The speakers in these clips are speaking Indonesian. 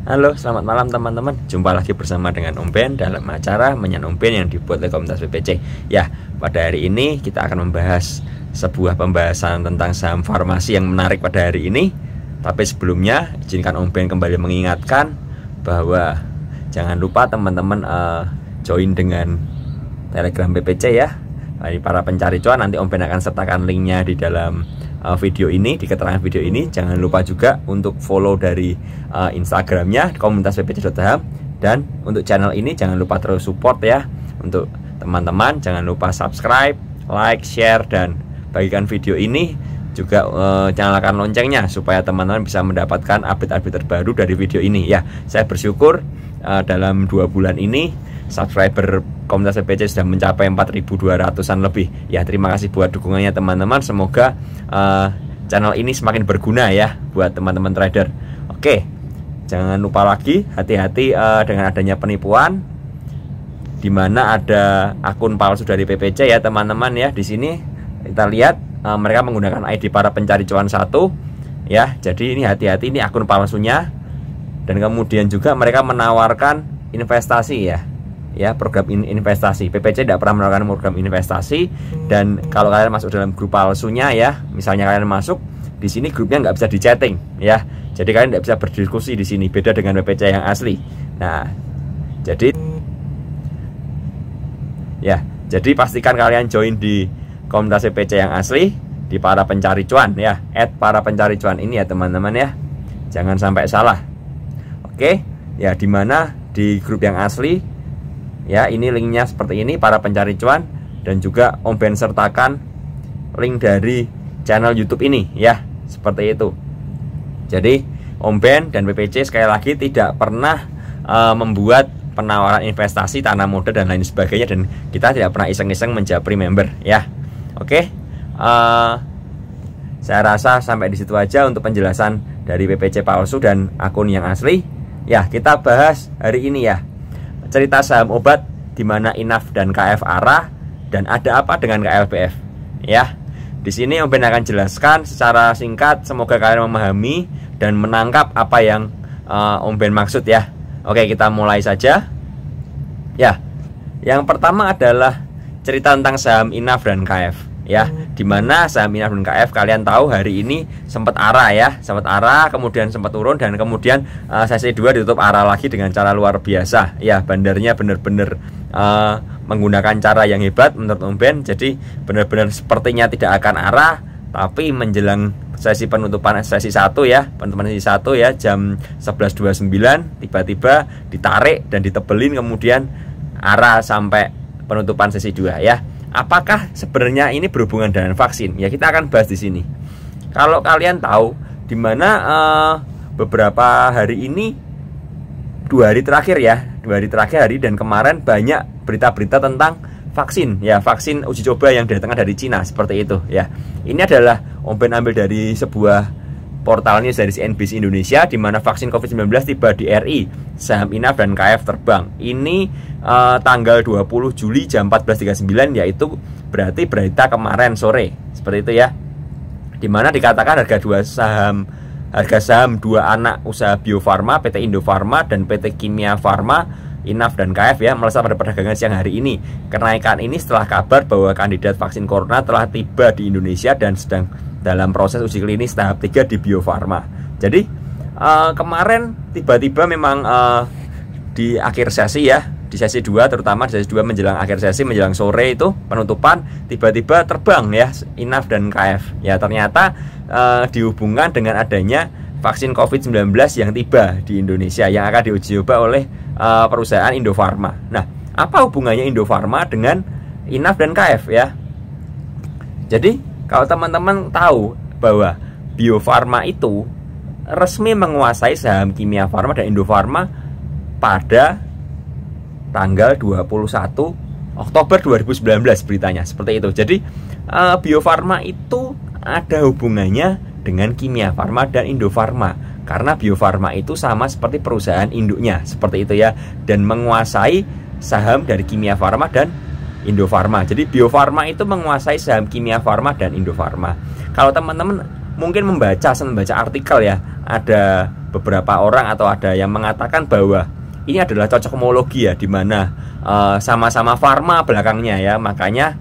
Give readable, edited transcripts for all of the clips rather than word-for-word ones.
Halo, selamat malam teman-teman. Jumpa lagi bersama dengan Om Ben dalam acara Menyan Om Ben yang dibuat oleh komunitas PPC. Ya, pada hari ini kita akan membahas sebuah pembahasan tentang saham farmasi yang menarik pada hari ini. Tapi sebelumnya, izinkan Om Ben kembali mengingatkan bahwa jangan lupa teman-teman join dengan Telegram PPC ya. Dari para pencari cuan, nanti Om Ben akan sertakan linknya di dalam video ini, di keterangan video ini. Jangan lupa juga untuk follow dari Instagramnya komunitas PPC.saham, dan untuk channel ini jangan lupa terus support ya. Untuk teman-teman jangan lupa subscribe, like, share, dan bagikan video ini juga. Nyalakan loncengnya supaya teman-teman bisa mendapatkan update-update terbaru dari video ini ya. Saya bersyukur dalam 2 bulan ini subscriber komunitas PPC sudah mencapai 4.200-an lebih ya. Terima kasih buat dukungannya teman-teman. Semoga channel ini semakin berguna ya buat teman-teman trader. Oke, jangan lupa lagi hati-hati dengan adanya penipuan, dimana ada akun palsu dari PPC ya teman-teman ya. Di sini kita lihat mereka menggunakan ID para pencari cuan 1 ya. Jadi ini hati-hati, ini akun palsunya. Dan kemudian juga mereka menawarkan investasi ya, program investasi. PPC tidak pernah menawarkan program investasi. Dan kalau kalian masuk dalam grup palsunya ya, misalnya kalian masuk di sini, grupnya nggak bisa di-chatting ya. Jadi kalian tidak bisa berdiskusi di sini, beda dengan PPC yang asli. Nah, jadi pastikan kalian join di komunitas PPC yang asli, di para pencari cuan ya, @para pencari cuan ini ya teman-teman ya. Jangan sampai salah. Oke, ya, dimana di grup yang asli ya, ini linknya seperti ini, para pencari cuan, dan juga Om Ben sertakan link dari channel YouTube ini ya, seperti itu. Jadi Om Ben dan PPC sekali lagi tidak pernah membuat penawaran investasi, tanam modal, dan lain sebagainya, dan kita tidak pernah iseng-iseng menjapri member ya. Oke, saya rasa sampai di situ aja untuk penjelasan dari PPC palsu dan akun yang asli. Ya, kita bahas hari ini ya, cerita saham obat di mana INAF dan KF arah, dan ada apa dengan KLPF ya. Di sini Om Ben akan jelaskan secara singkat, semoga kalian memahami dan menangkap apa yang Om Ben maksud ya. Oke, kita mulai saja ya. Yang pertama adalah cerita tentang saham INAF dan KF ya, dimana saham INAF dan KF kalian tahu hari ini sempat arah ya, sempat arah, kemudian sempat turun, dan kemudian sesi 2 ditutup arah lagi dengan cara luar biasa ya. Bandarnya benar-benar menggunakan cara yang hebat menurut Om Ben. Jadi benar-benar sepertinya tidak akan arah, tapi menjelang sesi penutupan sesi 1 ya, penutupan sesi 1 ya, jam 11.29 tiba-tiba ditarik dan ditebelin, kemudian arah sampai penutupan sesi 2 ya. Apakah sebenarnya ini berhubungan dengan vaksin? Ya, kita akan bahas di sini. Kalau kalian tahu, dimana beberapa hari ini, 2 hari terakhir ya, 2 hari terakhir hari dan kemarin banyak berita-berita tentang vaksin ya, vaksin uji coba yang datangnya dari Cina seperti itu ya. Ini adalah Om Ben ambil dari sebuah portal news dari CNBC Indonesia, di mana vaksin COVID-19 tiba di RI, saham INAF dan KF terbang. Ini tanggal 20 Juli jam 14.39, yaitu berarti berita kemarin sore seperti itu ya. Dimana dikatakan harga saham 2 anak usaha Bio Farma, PT Indofarma dan PT Kimia Farma, INAF dan KF ya, melesat pada perdagangan siang hari ini. Kenaikan ini setelah kabar bahwa kandidat vaksin corona telah tiba di Indonesia dan sedang dalam proses uji klinis tahap 3 di Bio Farma. Jadi kemarin tiba-tiba memang di akhir sesi ya, di sesi 2, terutama di sesi 2 menjelang akhir sesi, menjelang sore itu penutupan, tiba-tiba terbang ya INAF dan KF ya. Ternyata dihubungkan dengan adanya vaksin COVID-19 yang tiba di Indonesia, yang akan diuji coba oleh perusahaan Indofarma. Nah, apa hubungannya Indofarma dengan INAF dan KF ya? Jadi kalau teman-teman tahu bahwa Bio Farma itu resmi menguasai saham Kimia Farma dan Indofarma pada tanggal 21 Oktober 2019 beritanya seperti itu. Jadi Bio Farma itu ada hubungannya dengan Kimia Farma dan Indofarma, karena Bio Farma itu sama seperti perusahaan induknya seperti itu ya, dan menguasai saham dari Kimia Farma dan Indofarma. Jadi Bio Farma itu menguasai saham Kimia Farma dan Indofarma. Kalau teman-teman mungkin membaca artikel ya, ada beberapa orang atau ada yang mengatakan bahwa ini adalah cocok homologi ya, dimana sama-sama farma belakangnya ya, makanya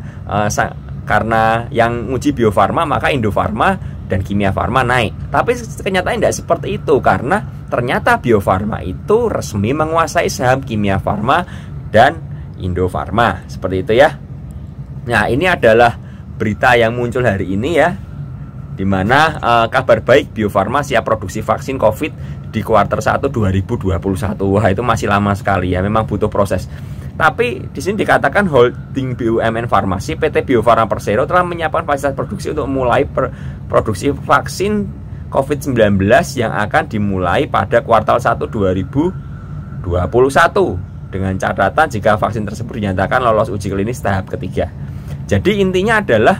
karena yang uji Bio Farma maka Indo Farma dan Kimia Farma naik. Tapi kenyataan tidak seperti itu, karena ternyata Bio Farma itu resmi menguasai saham Kimia Farma dan Indo Farma, seperti itu ya. Nah, ini adalah berita yang muncul hari ini ya, dimana kabar baik Bio Farma siap produksi vaksin COVID di kuartal 1 2021. Wah, itu masih lama sekali ya, memang butuh proses. Tapi di sini dikatakan holding BUMN Farmasi PT Bio Farma Persero telah menyiapkan fasilitas produksi untuk mulai produksi vaksin COVID-19 yang akan dimulai pada kuartal 1 2021 dengan catatan jika vaksin tersebut dinyatakan lolos uji klinis tahap ketiga. Jadi intinya adalah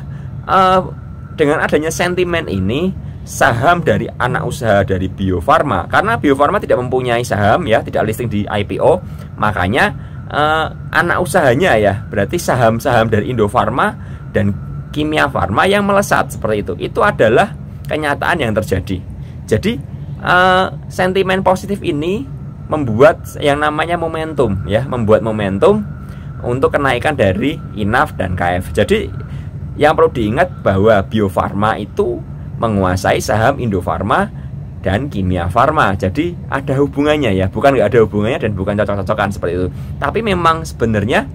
dengan adanya sentimen ini, saham dari anak usaha dari Bio Farma, karena Bio Farma tidak mempunyai saham ya, tidak listing di IPO, makanya anak usahanya ya, berarti saham-saham dari Indo Farma dan Kimia Farma yang melesat seperti itu. Itu adalah kenyataan yang terjadi. Jadi sentimen positif ini membuat yang namanya momentum ya, membuat momentum untuk kenaikan dari INAF dan KF. Jadi yang perlu diingat bahwa Bio Farma itu menguasai saham Indo Farma dan Kimia Farma. Jadi ada hubungannya ya, bukan nggak ada hubungannya dan bukan cocok-cocokan seperti itu. Tapi memang sebenarnya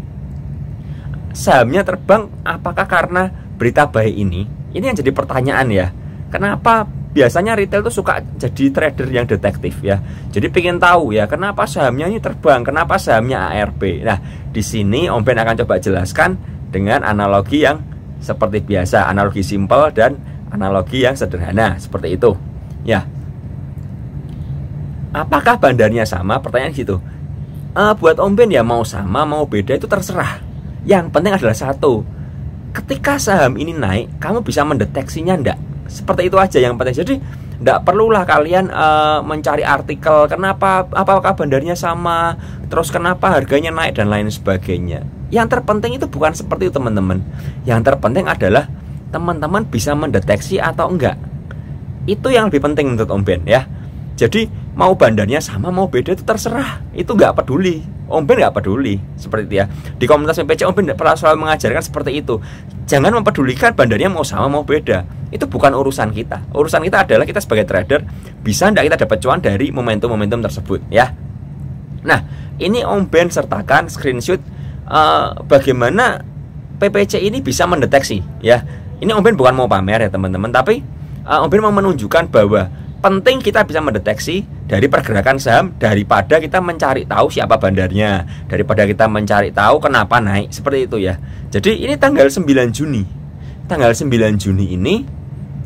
sahamnya terbang apakah karena berita baik ini? Ini yang jadi pertanyaan ya. Kenapa biasanya retail tuh suka jadi trader yang detektif ya. Jadi pengen tahu ya, kenapa sahamnya ini terbang, kenapa sahamnya ARB. Nah, di sini Om Ben akan coba jelaskan dengan analogi yang seperti biasa, analogi simpel dan analogi yang sederhana seperti itu. Ya. Apakah bandarnya sama? Pertanyaan gitu. Buat Om Ben ya, mau sama mau beda itu terserah. Yang penting adalah satu, ketika saham ini naik, kamu bisa mendeteksinya enggak? Seperti itu aja yang penting. Jadi enggak perlulah kalian mencari artikel kenapa, apakah bandarnya sama, terus kenapa harganya naik dan lain sebagainya. Yang terpenting itu bukan seperti itu teman-teman. Yang terpenting adalah teman-teman bisa mendeteksi atau enggak. Itu yang lebih penting menurut Om Ben ya. Jadi mau bandarnya sama mau beda itu terserah, itu nggak peduli. Om Ben nggak peduli seperti itu ya. Di komunitas PPC Om Ben pernah selalu mengajarkan seperti itu. Jangan mempedulikan bandarnya mau sama mau beda. Itu bukan urusan kita. Urusan kita adalah kita sebagai trader bisa nggak kita dapat cuan dari momentum-momentum tersebut ya. Nah, ini Om Ben sertakan screenshot bagaimana PPC ini bisa mendeteksi ya. Ini Om Ben bukan mau pamer ya teman-teman, tapi Om Ben mau menunjukkan bahwa penting kita bisa mendeteksi dari pergerakan saham daripada kita mencari tahu siapa bandarnya, daripada kita mencari tahu kenapa naik, seperti itu ya. Jadi ini tanggal 9 Juni. Tanggal 9 Juni ini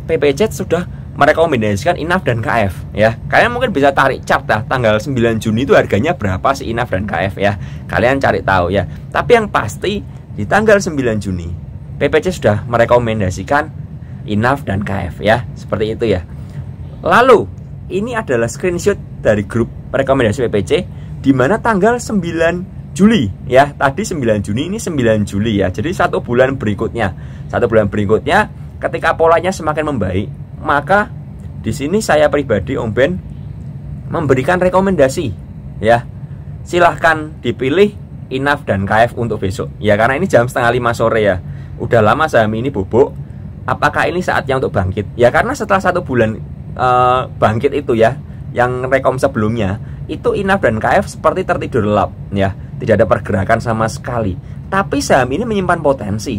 PPC sudah merekomendasikan INAF dan KF ya. Kalian mungkin bisa tarik chart lah, tanggal 9 Juni itu harganya berapa sih INAF dan KF ya. Kalian cari tahu ya. Tapi yang pasti di tanggal 9 Juni PPC sudah merekomendasikan INAF dan KF ya. Seperti itu ya. Lalu ini adalah screenshot dari grup rekomendasi PPC di mana tanggal 9 Juli ya. Tadi 9 Juni, ini 9 Juli ya. Jadi satu bulan berikutnya ketika polanya semakin membaik, maka di sini saya pribadi Om Ben memberikan rekomendasi ya. Silahkan dipilih INAF dan KF untuk besok ya, karena ini jam 4:30 sore ya. Udah lama saham ini bobok. Apakah ini saatnya untuk bangkit? Ya karena setelah satu bulan bangkit itu ya, yang rekom sebelumnya itu INAF dan KF seperti tertidur lelap ya, tidak ada pergerakan sama sekali. Tapi saham ini menyimpan potensi.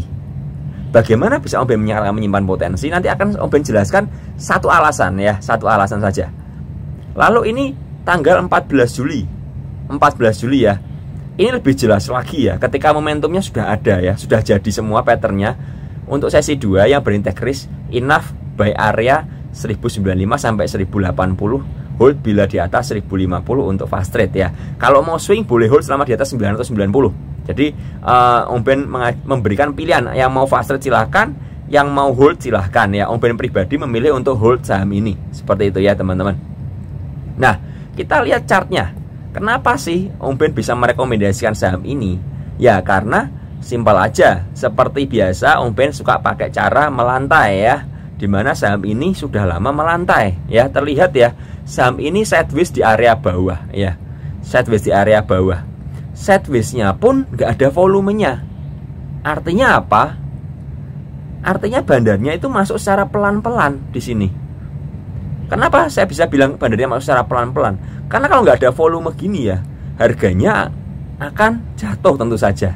Bagaimana bisa Om Ben menyimpan potensi? Nanti akan Om Ben jelaskan satu alasan ya, satu alasan saja. Lalu ini tanggal 14 Juli ya. Ini lebih jelas lagi ya, ketika momentumnya sudah ada ya, sudah jadi semua patternnya. Untuk sesi 2 yang berintegris INAF by area 1095 sampai 1080, hold bila di atas 1050 untuk fast trade ya. Kalau mau swing boleh hold selama di atas 990. Jadi Om Ben memberikan pilihan, yang mau fast trade silahkan, yang mau hold silahkan ya. Om Ben pribadi memilih untuk hold saham ini. Seperti itu ya teman-teman. Nah, kita lihat chartnya. Kenapa sih Om Ben bisa merekomendasikan saham ini? Ya karena simpel aja, seperti biasa Om Ben suka pakai cara melantai ya. di mana saham ini sudah lama melantai ya. Terlihat ya, saham ini sideways di area bawah ya. Sideways di area bawah. Sideways-nya pun nggak ada volumenya. Artinya apa? Artinya bandarnya itu masuk secara pelan-pelan di sini. Kenapa saya bisa bilang bandarnya masuk secara pelan-pelan? Karena kalau nggak ada volume gini ya, harganya akan jatuh tentu saja.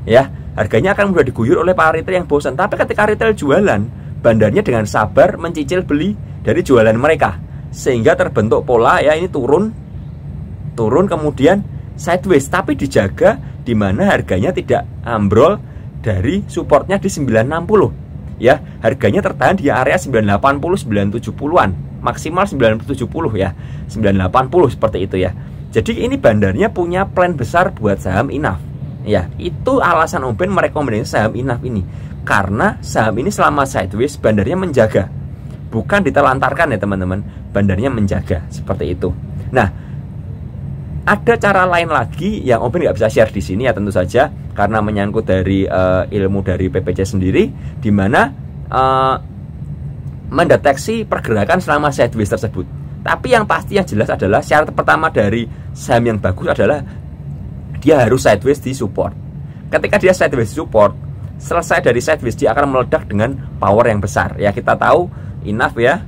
Ya, harganya akan mudah diguyur oleh para retail yang bosan. Tapi ketika retail jualan, bandarnya dengan sabar mencicil beli dari jualan mereka, sehingga terbentuk pola ya, ini turun kemudian sideways, tapi dijaga di mana harganya tidak ambrol dari supportnya di 960 ya. Harganya tertahan di area 980 970-an, maksimal 970 ya, 980 seperti itu ya. Jadi ini bandarnya punya plan besar buat saham Inaf ya. Itu alasan Om Ben merekomendasikan saham Inaf ini, karena saham ini selama sideways bandarnya menjaga, bukan ditelantarkan ya teman-teman. Bandarnya menjaga seperti itu. Nah, ada cara lain lagi yang Om Ben nggak bisa share di sini ya, tentu saja karena menyangkut dari ilmu dari PPC sendiri, di mana mendeteksi pergerakan selama sideways tersebut. Tapi yang pasti yang jelas adalah syarat pertama dari saham yang bagus adalah dia harus sideways di support. Ketika dia sideways di support, selesai dari sideways dia akan meledak dengan power yang besar. Ya, kita tahu Inaf ya.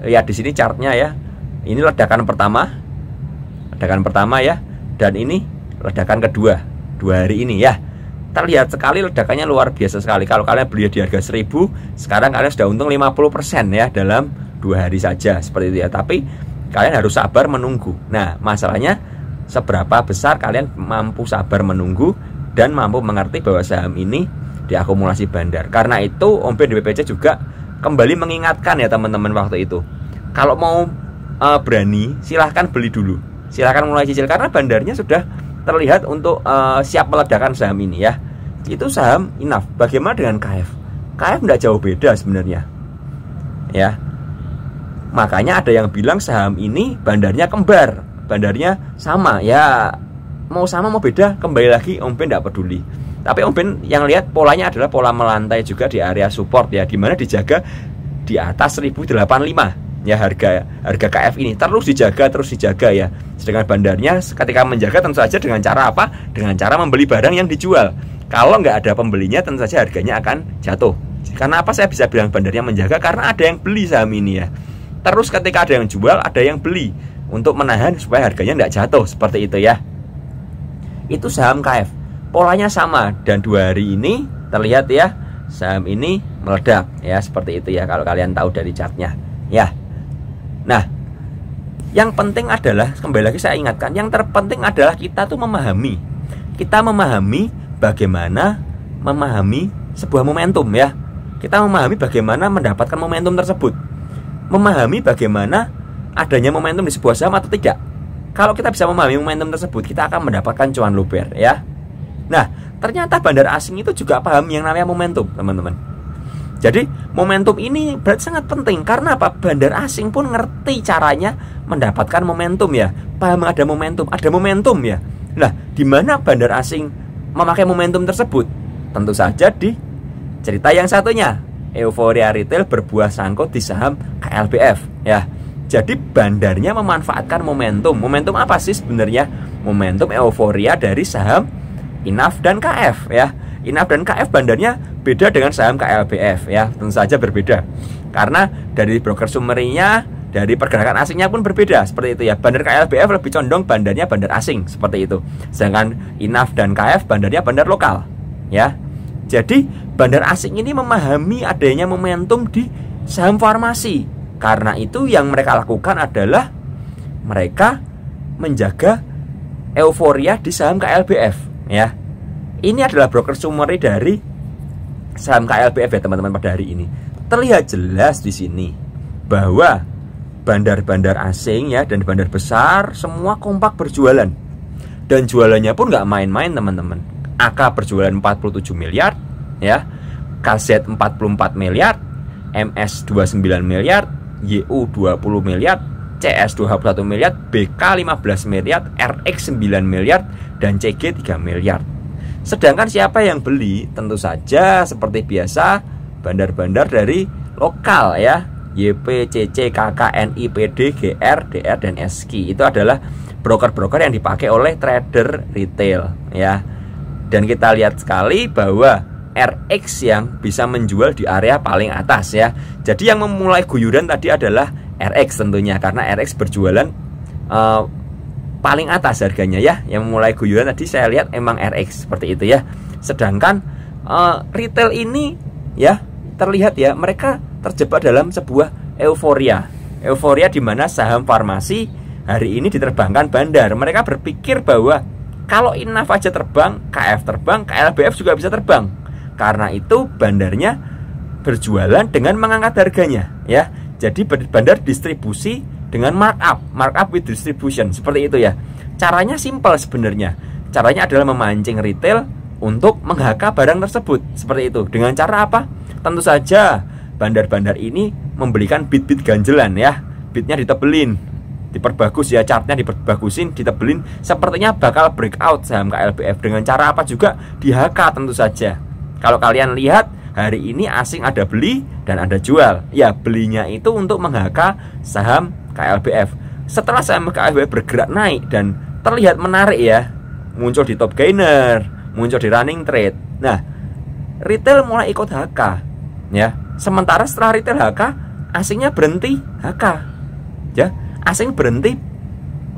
Lihat di sini chartnya ya. Ini ledakan pertama ya, dan ini ledakan kedua 2 hari ini ya. Terlihat sekali ledakannya luar biasa sekali. Kalau kalian beli di harga 1000, sekarang kalian sudah untung 50% ya dalam 2 hari saja seperti itu ya. Tapi kalian harus sabar menunggu. Nah, masalahnya seberapa besar kalian mampu sabar menunggu dan mampu mengerti bahwa saham ini diakumulasi bandar. Karena itu Om Ben di BPC juga kembali mengingatkan ya teman-teman waktu itu, kalau mau berani silahkan beli dulu, silahkan mulai cicil, karena bandarnya sudah terlihat untuk siap meledakan saham ini ya. Itu saham Inaf. Bagaimana dengan KF? KF tidak jauh beda sebenarnya ya. Makanya ada yang bilang saham ini bandarnya kembar, bandarnya sama ya. Mau sama mau beda, kembali lagi Om Ben tidak peduli. Tapi Om Ben yang lihat polanya adalah pola melantai juga di area support ya, dimana dijaga di atas 1085 ya. Harga KF ini terus dijaga ya. Sedangkan bandarnya ketika menjaga tentu saja dengan cara apa? Dengan cara membeli barang yang dijual. Kalau nggak ada pembelinya tentu saja harganya akan jatuh. Karena apa saya bisa bilang bandarnya menjaga? Karena ada yang beli saham ini ya. Terus ketika ada yang jual, ada yang beli untuk menahan supaya harganya nggak jatuh seperti itu ya. Itu saham KF, polanya sama, dan 2 hari ini terlihat ya saham ini meledak ya, seperti itu ya kalau kalian tahu dari chartnya ya. Nah, yang penting adalah, kembali lagi saya ingatkan, yang terpenting adalah kita tuh memahami bagaimana memahami sebuah momentum ya. Kita memahami bagaimana mendapatkan momentum tersebut, memahami bagaimana adanya momentum di sebuah saham atau tidak. Kalau kita bisa memahami momentum tersebut, kita akan mendapatkan cuan luber ya. Nah, ternyata bandar asing itu juga paham yang namanya momentum, teman-teman. Jadi momentum ini berarti sangat penting. Karena apa? Bandar asing pun ngerti caranya mendapatkan momentum ya. Paham ada momentum ya. Nah, di mana bandar asing memakai momentum tersebut? Tentu saja di cerita yang satunya, euforia retail berbuah sangkut di saham KLBF ya. Jadi bandarnya memanfaatkan momentum. Momentum apa sih sebenarnya? Momentum euforia dari saham Inaf dan KF ya. Inaf dan KF bandarnya beda dengan saham KLBF ya. Tentu saja berbeda. Karena dari broker summary-nya, dari pergerakan asingnya pun berbeda seperti itu ya. Bandar KLBF lebih condong bandarnya bandar asing seperti itu. Sedangkan Inaf dan KF bandarnya bandar lokal ya. Jadi bandar asing ini memahami adanya momentum di saham farmasi. Karena itu yang mereka lakukan adalah mereka menjaga euforia di saham KLBF ya. Ini adalah broker summary dari saham KLBF ya teman-teman pada hari ini. Terlihat jelas di sini bahwa bandar-bandar asing ya dan bandar besar semua kompak berjualan. Dan jualannya pun nggak main-main teman-teman. AK berjualan 47 miliar ya, KZ 44 miliar, MS 29 miliar, YU 20 miliar, CS 21 miliar, BK 15 miliar, RX 9 miliar, dan CG 3 miliar. Sedangkan siapa yang beli? Tentu saja seperti biasa bandar-bandar dari lokal ya, YP, CC, KK, NI, PD, GR, DR, dan SKI. Itu adalah broker-broker yang dipakai oleh trader retail ya. Dan kita lihat sekali bahwa RX yang bisa menjual di area paling atas ya. Jadi yang memulai guyuran tadi adalah RX tentunya, karena RX berjualan paling atas harganya ya. Yang memulai guyuran tadi saya lihat emang RX seperti itu ya. Sedangkan retail ini ya, terlihat ya, mereka terjebak dalam sebuah euforia. Euforia di mana saham farmasi hari ini diterbangkan bandar. Mereka berpikir bahwa kalau Inaf aja terbang, KF terbang, KLBF juga bisa terbang. Karena itu bandarnya berjualan dengan mengangkat harganya ya. Jadi bandar distribusi dengan markup with distribution, seperti itu ya. Caranya simpel sebenarnya. Caranya adalah memancing retail untuk meng-HK barang tersebut, seperti itu. Dengan cara apa? Tentu saja bandar-bandar ini membelikan bit-bit ganjelan ya. Bitnya ditebelin, diperbagus ya, chartnya diperbagusin, ditebelin. Sepertinya bakal breakout saham KLBF. Dengan cara apa juga? Di-HK tentu saja. Kalau kalian lihat hari ini asing ada beli dan ada jual. Ya, belinya itu untuk meng-HK saham KLBF. Setelah saham KLBF bergerak naik dan terlihat menarik ya, muncul di top gainer, muncul di running trade. Nah, retail mulai ikut HK ya. Sementara setelah retail HK, asingnya berhenti HK ya. Asing berhenti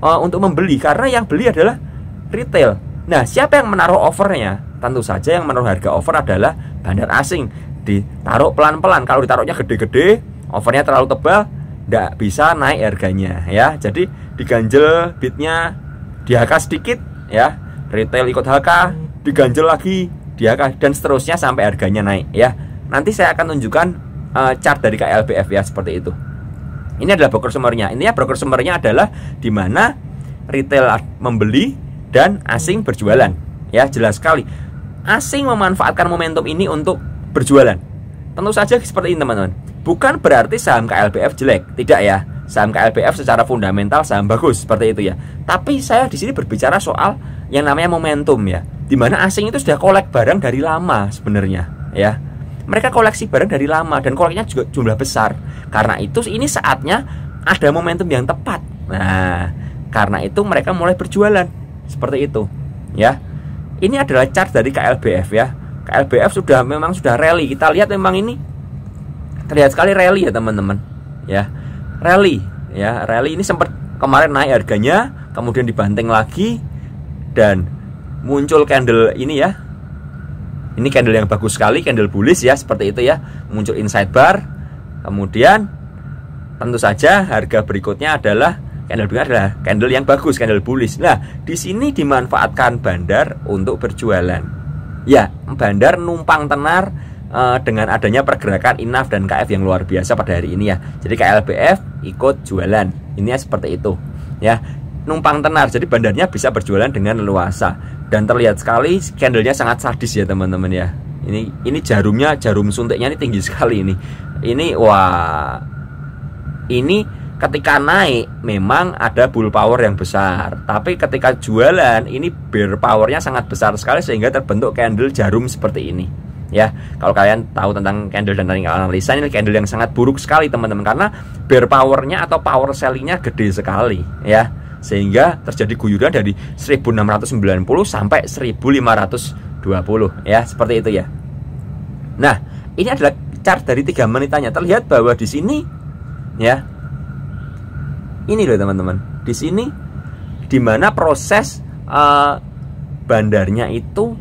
untuk membeli karena yang beli adalah retail. Nah, siapa yang menaruh overnya? Tentu saja yang menaruh harga over adalah bandar asing. Ditaruh pelan-pelan. Kalau ditaruhnya gede-gede, overnya terlalu tebal, tidak bisa naik harganya ya. Jadi diganjel bitnya, di-HK sedikit ya, retail ikut HK, diganjel lagi, di-HK, dan seterusnya sampai harganya naik ya. Nanti saya akan tunjukkan chart dari KLBF ya, seperti itu. Ini adalah broker summernya. Intinya broker summernya adalah di mana retail membeli dan asing berjualan ya. Jelas sekali asing memanfaatkan momentum ini untuk berjualan. Tentu saja seperti ini teman-teman. Bukan berarti saham KLBF jelek, tidak ya. Saham KLBF secara fundamental saham bagus, seperti itu ya. Tapi saya di sini berbicara soal yang namanya momentum ya, di mana asing itu sudah kolek barang dari lama sebenarnya ya. Mereka koleksi barang dari lama dan koleknya juga jumlah besar. Karena itu ini saatnya ada momentum yang tepat. Nah, karena itu mereka mulai berjualan seperti itu ya. Ini adalah chart dari KLBF ya. KLBF memang sudah rally. Kita lihat memang ini terlihat sekali rally ya teman-teman ya. Rally ya, rally ini sempat kemarin naik harganya, kemudian dibanting lagi dan muncul candle ini ya. Ini candle yang bagus sekali, candle bullish ya, seperti itu ya. Muncul inside bar. Kemudian tentu saja harga berikutnya adalah candle yang bagus, candle bullish. Nah, di sini dimanfaatkan bandar untuk berjualan. Ya, bandar numpang tenar dengan adanya pergerakan Inaf dan KF yang luar biasa pada hari ini ya. Jadi KLBF ikut jualan. Ini ya, seperti itu. Ya, numpang tenar. Jadi bandarnya bisa berjualan dengan leluasa. Dan terlihat sekali candlenya sangat sadis ya teman-teman ya. Ini jarumnya, jarum suntiknya ini tinggi sekali ini. Ini wah. Ini ketika naik memang ada bull power yang besar, tapi ketika jualan ini bear powernya sangat besar sekali sehingga terbentuk candle jarum seperti ini ya. Kalau kalian tahu tentang candle dan analisa, ini candle yang sangat buruk sekali teman-teman, karena bear powernya atau power sellingnya gede sekali ya, sehingga terjadi guyuran dari 1690 sampai 1520 ya, seperti itu ya. Nah, ini adalah chart dari 3 menitannya. Terlihat bahwa di sini ya, ini loh teman-teman, di sini dimana proses bandarnya itu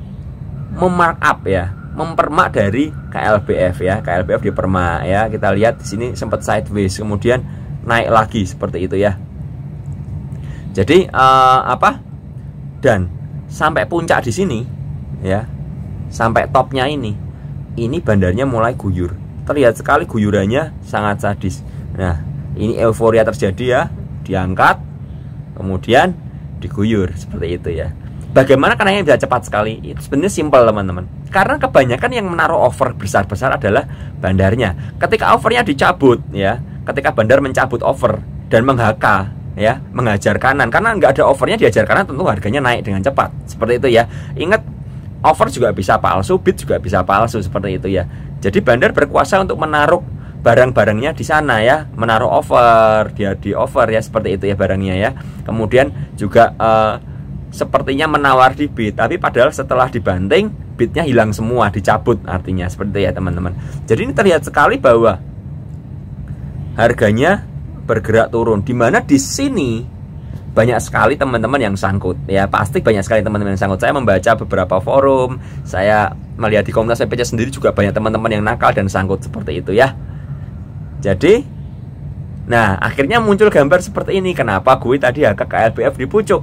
memarkup ya, mempermak dari KLBF ya. KLBF dipermak ya. Kita lihat di sini sempat sideways, kemudian naik lagi seperti itu ya. Jadi dan sampai puncak di sini ya, sampai topnya ini bandarnya mulai guyur. Terlihat sekali guyurannya sangat sadis. Nah, ini euforia terjadi ya, diangkat kemudian diguyur seperti itu ya. Bagaimana karena bisa cepat sekali? Itu sebenarnya simpel teman-teman. Karena kebanyakan yang menaruh over besar-besar adalah bandarnya. Ketika overnya dicabut ya, ketika bandar mencabut over dan meng-HK ya, menghajar kanan, karena nggak ada overnya dihajar kanan, tentu harganya naik dengan cepat seperti itu ya. Ingat, over juga bisa palsu, bid juga bisa palsu seperti itu ya. Jadi bandar berkuasa untuk menaruh barang-barangnya di sana ya, menaruh over, dia di over ya, seperti itu ya barangnya ya. Kemudian juga sepertinya menawar di bid, tapi padahal setelah dibanting bidnya hilang semua, dicabut, artinya seperti itu ya teman-teman. Jadi ini terlihat sekali bahwa harganya bergerak turun, dimana di sini banyak sekali teman-teman yang sangkut ya, pasti banyak sekali teman-teman yang sangkut. Saya membaca beberapa forum, saya melihat di komunitas PPC sendiri juga banyak teman-teman yang nakal dan sangkut seperti itu ya. Jadi nah akhirnya muncul gambar seperti ini. Kenapa gue tadi harga KLBF di pucuk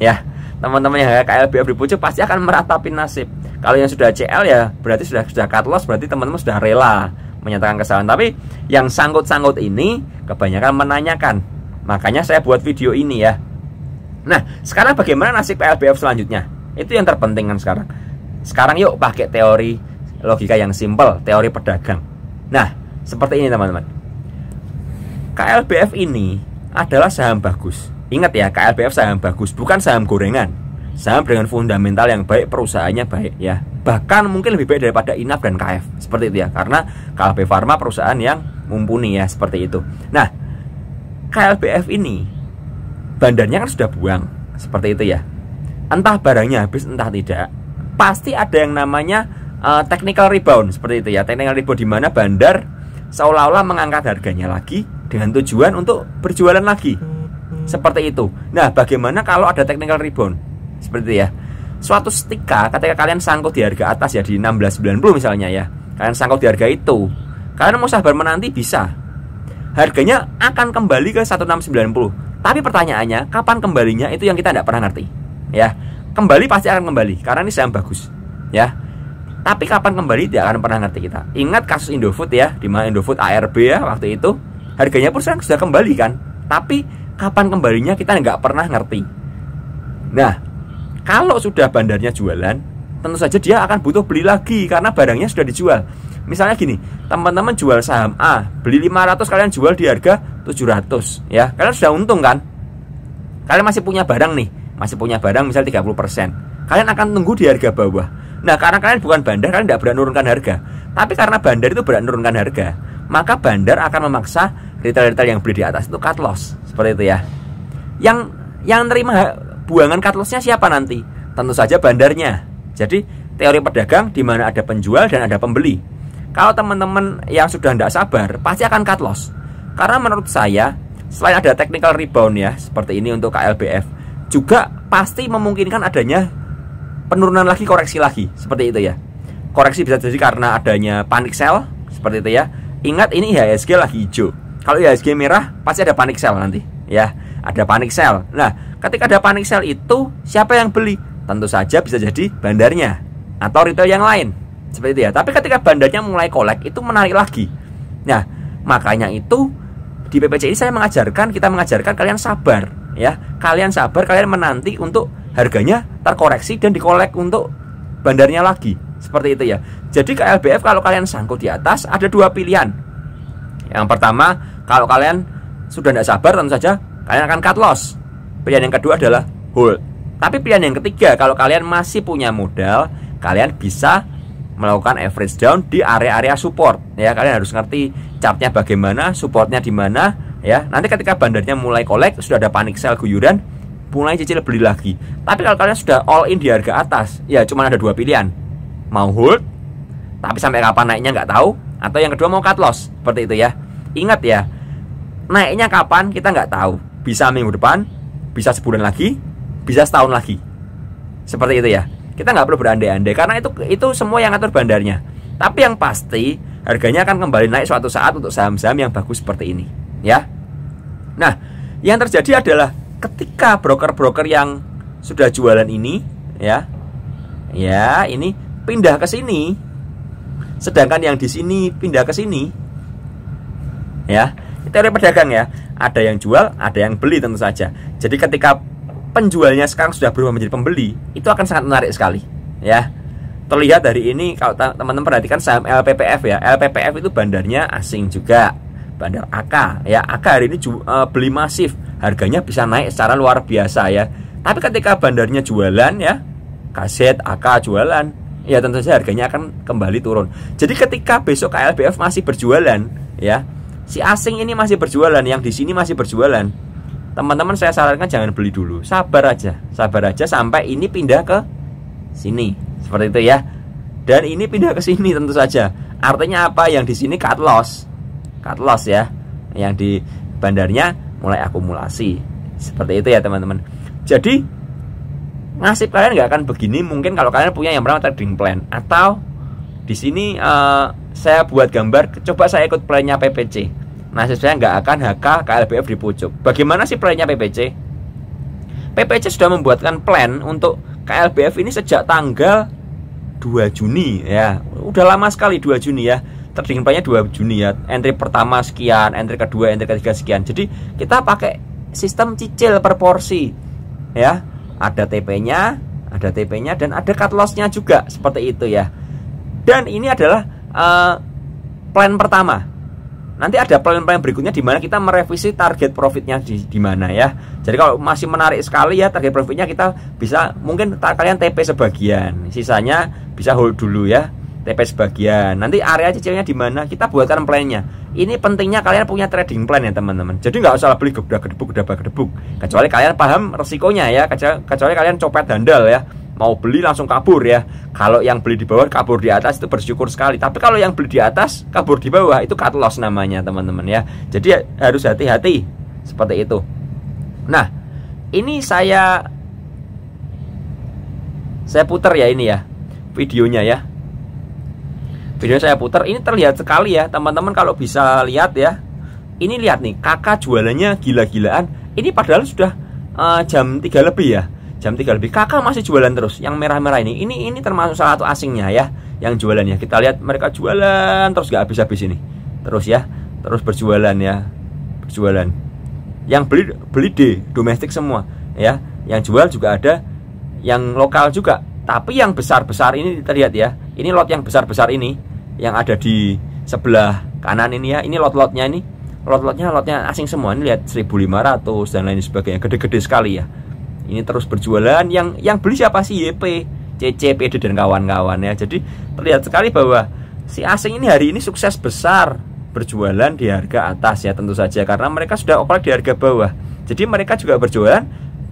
ya. Teman-teman yang harga KLBF di pucuk pasti akan meratapi nasib. Kalau yang sudah CL ya berarti sudah cut loss, berarti teman-teman sudah rela menyatakan kesalahan. Tapi yang sangkut-sangkut ini kebanyakan menanyakan, makanya saya buat video ini ya. Nah sekarang bagaimana nasib KLBF selanjutnya? Itu yang terpenting kan sekarang. Sekarang yuk pakai teori logika yang simple, teori pedagang. Nah seperti ini teman-teman, KLBF ini adalah saham bagus. Ingat ya, KLBF saham bagus, bukan saham gorengan. Saham dengan fundamental yang baik, perusahaannya baik ya. Bahkan mungkin lebih baik daripada Inaf dan KF, seperti itu ya. Karena KLB Pharma perusahaan yang mumpuni ya, seperti itu. Nah KLBF ini bandarnya kan sudah buang, seperti itu ya. Entah barangnya habis entah tidak, pasti ada yang namanya technical rebound, seperti itu ya. Technical rebound di mana bandar seolah-olah mengangkat harganya lagi dengan tujuan untuk berjualan lagi, seperti itu. Nah bagaimana kalau ada technical rebound seperti itu ya? Suatu ketika kalian sangkut di harga atas ya, di 1690 misalnya ya, kalian sangkut di harga itu, kalian mau sabar menanti bisa, harganya akan kembali ke 1690. Tapi pertanyaannya kapan kembalinya, itu yang kita tidak pernah ngerti ya. Kembali pasti akan kembali karena ini saham bagus ya, tapi kapan kembali tidak akan pernah ngerti kita. Ingat kasus Indofood ya, di mana Indofood ARB ya, waktu itu harganya pun sekarang sudah kembali kan, tapi kapan kembalinya kita nggak pernah ngerti. Nah kalau sudah bandarnya jualan, tentu saja dia akan butuh beli lagi karena barangnya sudah dijual. Misalnya gini, teman-teman jual saham A, beli 500, kalian jual di harga 700 ya, kalian sudah untung kan. Kalian masih punya barang nih, masih punya barang misal 30%, kalian akan tunggu di harga bawah. Nah karena kalian bukan bandar, kalian tidak berani menurunkan harga. Tapi karena bandar itu berani menurunkan harga, maka bandar akan memaksa retail-retail yang beli di atas itu cut loss, seperti itu ya. Yang nerima buangan cut lossnya siapa nanti? Tentu saja bandarnya. Jadi teori pedagang di mana ada penjual dan ada pembeli. Kalau teman-teman yang sudah tidak sabar pasti akan cut loss. Karena menurut saya selain ada technical rebound ya seperti ini untuk KLBF, juga pasti memungkinkan adanya penurunan lagi, koreksi lagi, seperti itu ya. Koreksi bisa jadi karena adanya panic sell, seperti itu ya. Ingat ini IHSG lagi hijau. Kalau IHSG merah pasti ada panic sell nanti ya. Ada panic sell. Nah ketika ada panic sell itu siapa yang beli? Tentu saja bisa jadi bandarnya atau retail yang lain, seperti itu ya. Tapi ketika bandarnya mulai kolek, itu menarik lagi. Nah makanya itu di PPC ini kita mengajarkan kalian sabar ya. Kalian sabar, kalian menanti untuk harganya terkoreksi dan dikolek untuk bandarnya lagi, seperti itu ya. Jadi KLBF kalau kalian sangkut di atas ada dua pilihan. Yang pertama, kalau kalian sudah tidak sabar, tentu saja kalian akan cut loss. Pilihan yang kedua adalah hold. Tapi pilihan yang ketiga, kalau kalian masih punya modal, kalian bisa melakukan average down di area-area support ya. Kalian harus ngerti chartnya bagaimana, supportnya di mana ya. Nanti ketika bandarnya mulai kolek, sudah ada panic sell guyuran, mulai cicil beli lagi. Tapi kalau kalian sudah all in di harga atas, ya cuma ada dua pilihan. Mau hold, tapi sampai kapan naiknya nggak tahu. Atau yang kedua mau cut loss, seperti itu ya. Ingat ya, naiknya kapan kita nggak tahu. Bisa minggu depan, bisa sebulan lagi, bisa setahun lagi, seperti itu ya. Kita nggak perlu berandai-andai karena itu semua yang ngatur bandarnya. Tapi yang pasti harganya akan kembali naik suatu saat untuk saham-saham yang bagus seperti ini ya. Nah yang terjadi adalah ketika broker-broker yang sudah jualan ini ya ini pindah ke sini, sedangkan yang di sini pindah ke sini ya. Teori pedagang ya, ada yang jual, ada yang beli tentu saja. Jadi ketika penjualnya sekarang sudah berubah menjadi pembeli, itu akan sangat menarik sekali ya. Terlihat dari ini, kalau teman-teman perhatikan saham LPPF ya, LPPF itu bandarnya asing juga, bandar AK ya. AK hari ini beli masif, harganya bisa naik secara luar biasa ya. Tapi ketika bandarnya jualan ya, kaset AK jualan, ya tentu saja harganya akan kembali turun. Jadi ketika besok KLBF masih berjualan ya. Si asing ini masih berjualan, yang di sini masih berjualan. Teman-teman saya sarankan jangan beli dulu. Sabar aja sampai ini pindah ke sini. Seperti itu ya. Dan ini pindah ke sini tentu saja. Artinya apa? Yang di sini cut loss. Cut loss ya. Yang di bandarnya mulai akumulasi. Seperti itu ya teman-teman. Jadi nasib kalian nggak akan begini mungkin kalau kalian punya yang bernama trading plan. Atau di sini saya buat gambar, coba saya ikut plannya PPC. Nasib saya nggak akan HK KLBF di pucuk. Bagaimana sih plannya PPC? PPC sudah membuatkan plan untuk KLBF ini sejak tanggal 2 Juni ya. Udah lama sekali 2 Juni ya. Trading plannya 2 Juni ya. Entry pertama sekian, entry kedua, entry ketiga sekian. Jadi kita pakai sistem cicil per porsi ya. Ada TP-nya, dan ada cut loss-nya juga seperti itu ya. Dan ini adalah plan pertama. Nanti ada plan-plan berikutnya di mana kita merevisi target profitnya di mana ya. Jadi kalau masih menarik sekali ya target profitnya, kita bisa mungkin kalian TP sebagian, sisanya bisa hold dulu ya, TP sebagian. Nanti area cicilnya di mana kita buatkan plannya. Ini pentingnya kalian punya trading plan ya teman-teman. Jadi nggak usah beli gebrak-gedebuk. Kecuali kalian paham resikonya ya. Kecuali kalian copet handal ya. Mau beli langsung kabur ya. Kalau yang beli di bawah kabur di atas itu bersyukur sekali. Tapi kalau yang beli di atas kabur di bawah itu cut loss namanya teman-teman ya. Jadi harus hati-hati seperti itu. Nah, ini saya putar ya ini ya videonya ya. Video saya putar ini terlihat sekali ya teman-teman, kalau bisa lihat ya. Ini lihat nih, kakak jualannya gila-gilaan. Ini padahal sudah jam 3 lebih ya. Jam 3 lebih kakak masih jualan terus. Yang merah-merah ini termasuk salah satu asingnya ya, yang jualannya. Kita lihat mereka jualan terus gak habis-habis ini. Terus ya, terus berjualan ya. Berjualan. Yang beli domestik semua ya. Yang jual juga ada yang lokal juga. Tapi yang besar-besar ini terlihat ya. Ini lot yang besar-besar ini yang ada di sebelah kanan ini ya. Ini lot-lotnya ini. Lot-lotnya asing semua. Ini lihat 1.500 dan lain sebagainya. Gede-gede sekali ya. Ini terus berjualan. Yang beli siapa sih? YP, CC, PD dan kawan-kawan ya. Jadi terlihat sekali bahwa si asing ini hari ini sukses besar berjualan di harga atas ya, tentu saja karena mereka sudah operate di harga bawah. Jadi mereka juga berjualan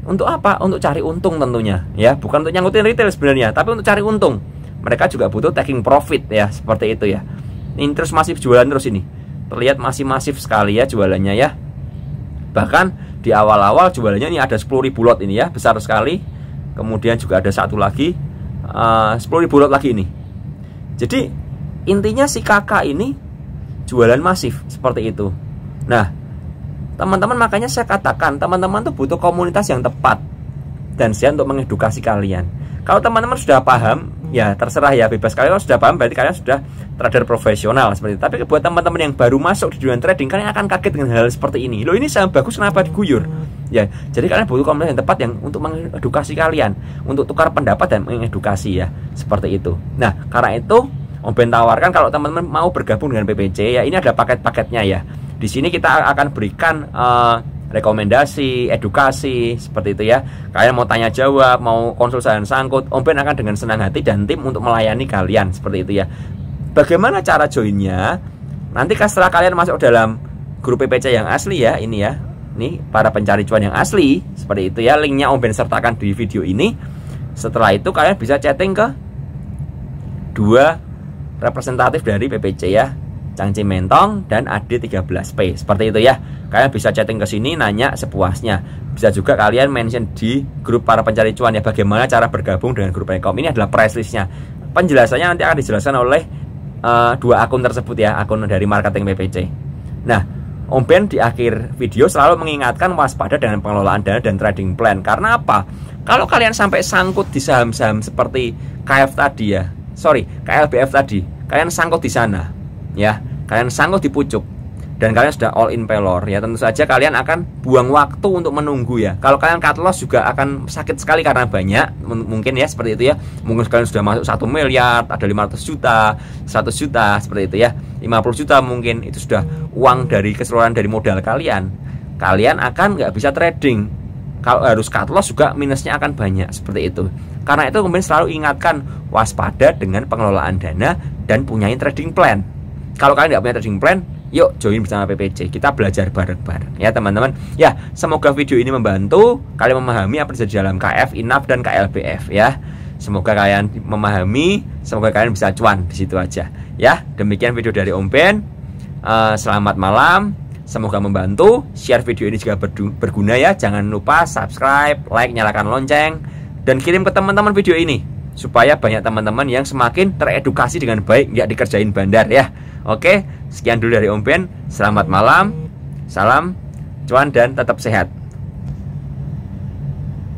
untuk apa? Untuk cari untung tentunya ya, bukan untuk nyangkutin retail sebenarnya, tapi untuk cari untung. Mereka juga butuh taking profit ya, seperti itu ya. Ini terus masif jualan terus ini. Terlihat masih masif sekali ya jualannya ya. Bahkan di awal-awal jualannya ini ada 10.000 lot ini ya, besar sekali. Kemudian juga ada satu lagi 10.000 lot lagi ini. Jadi intinya si kakak ini jualan masif seperti itu. Nah teman-teman, makanya saya katakan teman-teman tuh butuh komunitas yang tepat. Dan saya untuk mengedukasi kalian. Kalau teman-teman sudah paham, ya terserah ya, bebas. Kalian sudah paham berarti kalian sudah trader profesional seperti itu. Tapi buat teman-teman yang baru masuk di dunia trading, kalian akan kaget dengan hal seperti ini. Loh, ini sangat bagus, kenapa diguyur? Ya, jadi kalian butuh komunitas yang tepat yang untuk mengedukasi kalian, untuk tukar pendapat dan mengedukasi ya, seperti itu. Nah, karena itu Om Ben tawarkan kalau teman-teman mau bergabung dengan PPC ya, ini ada paket-paketnya ya. Di sini kita akan berikan rekomendasi, edukasi seperti itu ya. Kalian mau tanya jawab, mau konsultasi sangkut, Om Ben akan dengan senang hati dan tim untuk melayani kalian seperti itu ya. Bagaimana cara joinnya? Nanti setelah kalian masuk dalam grup PPC yang asli ya, ini ya. Nih para pencari cuan yang asli seperti itu ya. Linknya Om Ben sertakan di video ini. Setelah itu kalian bisa chatting ke dua representatif dari PPC ya, Chang Cimentong dan AD13P seperti itu ya. Kalian bisa chatting ke sini nanya sepuasnya. Bisa juga kalian mention di grup para pencari cuan ya, bagaimana cara bergabung dengan grup Rekom. Ini adalah price listnya. Penjelasannya nanti akan dijelaskan oleh dua akun tersebut ya, akun dari marketing PPC. Nah, Om Ben di akhir video selalu mengingatkan waspada dengan pengelolaan dana dan trading plan. Karena apa? Kalau kalian sampai sangkut di saham-saham seperti KF tadi ya, KLBF tadi, kalian sangkut di sana ya, kalian sangkut di pucuk dan kalian sudah all in pelor ya, tentu saja kalian akan buang waktu untuk menunggu ya. Kalau kalian cut loss juga akan sakit sekali karena banyak mungkin ya, seperti itu ya. Mungkin kalian sudah masuk 1 miliar, ada 500 juta, 100 juta seperti itu ya, 50 juta mungkin, itu sudah uang dari keseluruhan dari modal kalian. Kalian akan nggak bisa trading. Kalau harus cut loss juga minusnya akan banyak seperti itu. Karena itu kemudian selalu ingatkan waspada dengan pengelolaan dana dan punya trading plan. Kalau kalian nggak punya trading plan, Yuk join bersama PPC, kita belajar bareng-bareng ya teman-teman. Ya, semoga video ini membantu kalian memahami apa yang terjadi dalam KF, INAF, dan KLBF ya. Semoga kalian memahami, semoga kalian bisa cuan di situ aja ya. Demikian video dari Om Ben. Selamat malam, semoga membantu. Share video ini jika berguna ya. Jangan lupa subscribe, like, nyalakan lonceng, dan kirim ke teman-teman video ini supaya banyak teman-teman yang semakin teredukasi dengan baik, nggak dikerjain bandar ya. Oke, sekian dulu dari Om Ben. Selamat malam, salam cuan dan tetap sehat.